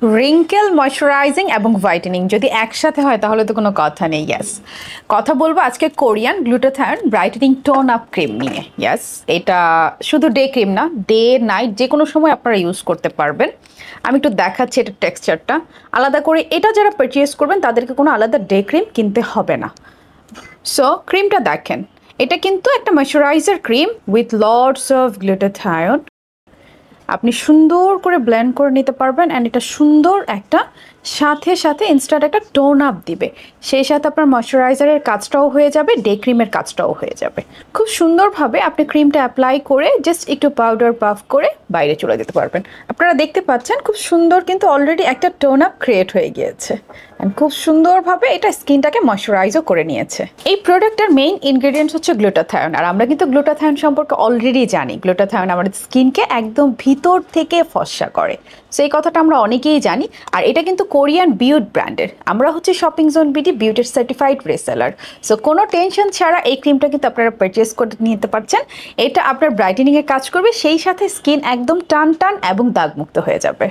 Wrinkle moisturising এবং whitening যদি একসাথে হয় তাহলে তো কোনো কথা নেই। ইয়াস, কথা বলবো আজকে Korean glutathione brightening tone up cream নিয়ে। ইয়াস, এটা শুধু ডে ক্রিম না, ডে নাইট যে কোনো সময় আপনারা ইউজ করতে পারবেন। আমি একটু দেখাচ্ছি এটার টেক্সচারটা আলাদা করে। এটা যারা পারচেজ করবেন তাদেরকে কোনো আলাদা ডে ক্রিম কিনতে হবে না। সো ক্রিমটা দেখেন, এটা কিন্তু একটা moisturiser cream with lots of glutathione. আপনি সুন্দর করে ব্লেন্ড করে নিতে পারবেন অ্যান্ড এটা সুন্দর একটা সাথে সাথে ইনস্ট্যান্ট একটা টোন আপ দিবে। সেই সাথে আপনার ময়শ্চারাইজারের কাজটাও হয়ে যাবে, ডে ক্রিমের কাজটাও হয়ে যাবে। খুব সুন্দরভাবে আপনি ক্রিমটা অ্যাপ্লাই করে জাস্ট একটু পাউডার পাফ করে বাইরে চলে যেতে পারবেন। আপনারা দেখতে পাচ্ছেন খুব সুন্দর কিন্তু অলরেডি একটা টোন আপ ক্রিয়েট হয়ে গিয়েছে অ্যান্ড খুব সুন্দরভাবে এটা স্কিনটাকে ময়শ্চারাইজও করে নিয়েছে। এই প্রোডাক্টের মেইন ইনগ্রেডিয়েন্টস হচ্ছে গ্লুটাথায়ন। আর আমরা কিন্তু গ্লুটাথায়ন সম্পর্কে অলরেডি জানি, গ্লুটাথায়ন আমাদের স্কিনকে একদম ভিতর থেকে ফর্সা করে। সেই কথাটা আমরা অনেকেই জানি। আর এটা কিন্তু কোরিয়ান বিউট ব্র্যান্ডের। আমরা হচ্ছে শপিং জোন বিডি বিউটের সার্টিফাইড রিসেলার। সো কোনো টেনশন ছাড়া এই ক্রিমটা কিন্তু আপনারা পারচেস করে নিতে পারছেন। এটা আপনার ব্রাইটেনিংয়ে কাজ করবে, সেই সাথে স্কিন একদম টান টান এবং দাগমুক্ত হয়ে যাবে।